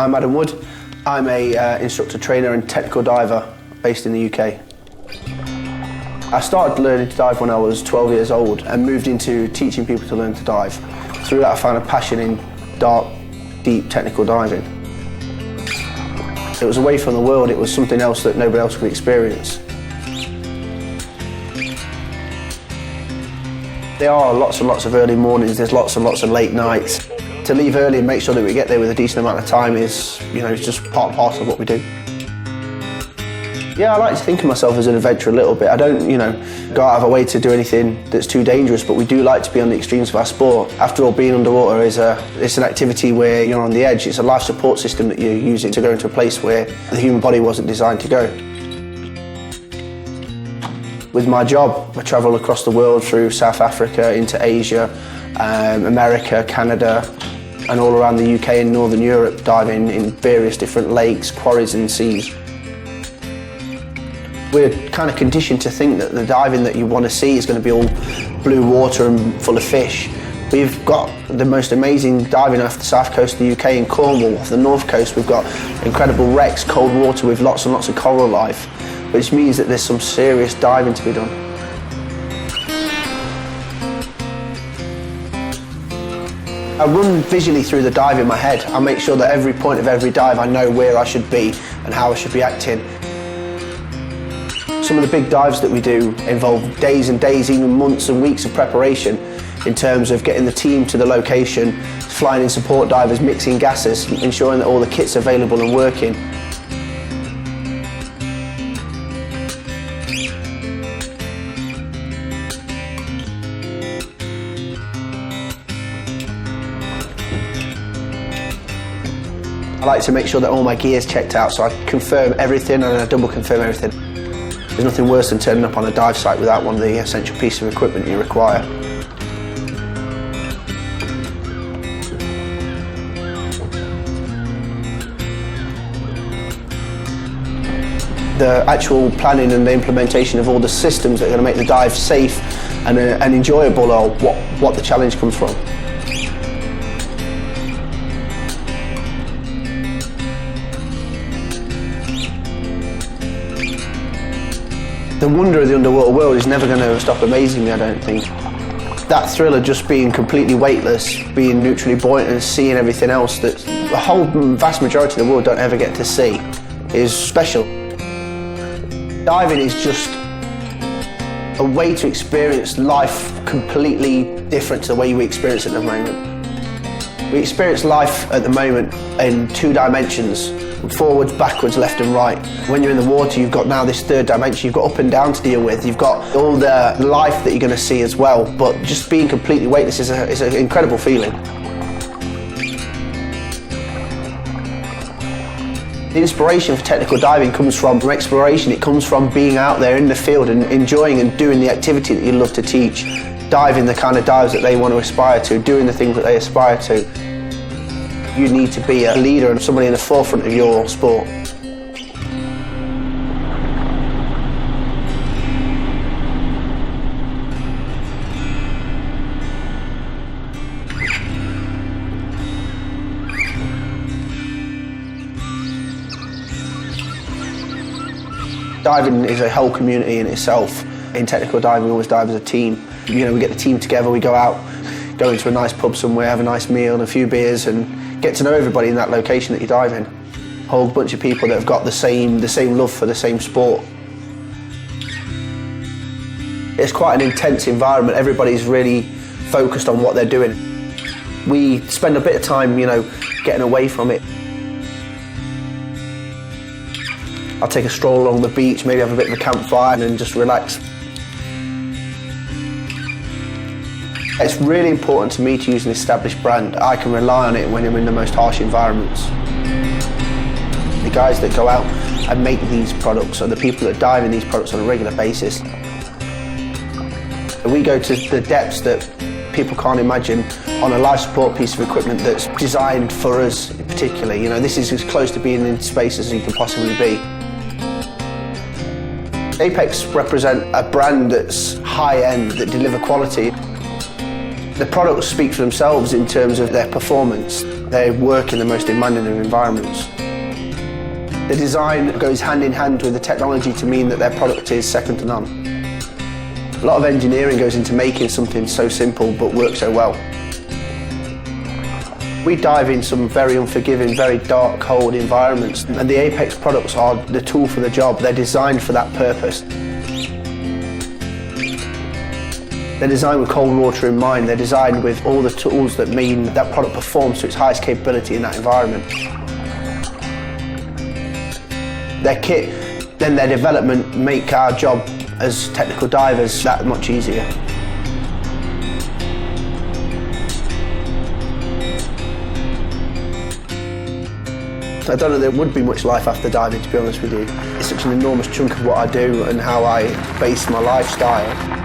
I'm Adam Wood. I'm a instructor, trainer and technical diver based in the UK. I started learning to dive when I was 12 years old and moved into teaching people to learn to dive. Through that I found a passion in dark, deep technical diving. It was away from the world, it was something else that nobody else could experience. There are lots and lots of early mornings, there's lots and lots of late nights. To leave early and make sure that we get there with a decent amount of time is, it's just part and parcel of what we do. Yeah, I like to think of myself as an adventurer a little bit. I don't, go out of our way to do anything that's too dangerous, but we do like to be on the extremes of our sport. After all, being underwater it's an activity where you're on the edge. It's a life support system that you're using to go into a place where the human body wasn't designed to go. With my job, I travel across the world through South Africa, into Asia, America, Canada, and all around the UK and Northern Europe, diving in various different lakes, quarries and seas. We're kind of conditioned to think that the diving that you want to see is going to be all blue water and full of fish. We've got the most amazing diving off the south coast of the UK in Cornwall. Off the north coast we've got incredible wrecks, cold water with lots and lots of coral life, which means that there's some serious diving to be done. I run visually through the dive in my head. I make sure that every point of every dive I know where I should be and how I should be acting. Some of the big dives that we do involve days and days, even months and weeks of preparation in terms of getting the team to the location, flying in support divers, mixing gases, ensuring that all the kit's available and working. I like to make sure that all my gear's checked out, so I confirm everything and I double confirm everything. There's nothing worse than turning up on a dive site without one of the essential pieces of equipment you require. The actual planning and the implementation of all the systems that are going to make the dive safe and enjoyable are what the challenge comes from. The wonder of the underwater world is never going to stop amazing me, I don't think. That thrill of just being completely weightless, being neutrally buoyant and seeing everything else that the whole vast majority of the world don't ever get to see is special. Diving is just a way to experience life completely different to the way we experience it at the moment. We experience life at the moment in two dimensions. Forwards, backwards, left and right. When you're in the water, you've got now this third dimension. You've got up and down to deal with. You've got all the life that you're going to see as well. But just being completely weightless is an incredible feeling. The inspiration for technical diving comes from exploration. It comes from being out there in the field and enjoying and doing the activity that you love to teach. Diving the kind of dives that they want to aspire to, doing the things that they aspire to. You need to be a leader and somebody in the forefront of your sport. Diving is a whole community in itself. In technical diving, we always dive as a team. We get the team together, we go out, go into a nice pub somewhere, have a nice meal and a few beers and get to know everybody in that location that you dive in. A whole bunch of people that have got the same love for the same sport. It's quite an intense environment. Everybody's really focused on what they're doing. We spend a bit of time, getting away from it. I'll take a stroll along the beach, maybe have a bit of a campfire and then just relax. It's really important to me to use an established brand. I can rely on it when I'm in the most harsh environments. The guys that go out and make these products are the people that dive in these products on a regular basis. We go to the depths that people can't imagine on a life support piece of equipment that's designed for us particularly. This is as close to being in space as you can possibly be. Apex represent a brand that's high-end, that deliver quality. The products speak for themselves in terms of their performance. They work in the most demanding of environments. The design goes hand in hand with the technology to mean that their product is second to none. A lot of engineering goes into making something so simple but works so well. We dive in some very unforgiving, very dark, cold environments, and the Apex products are the tool for the job. They're designed for that purpose. They're designed with cold water in mind. They're designed with all the tools that mean that product performs to its highest capability in that environment. Their kit and their development make our job as technical divers that much easier. I don't know there would be much life after diving, to be honest with you. It's such an enormous chunk of what I do and how I base my lifestyle.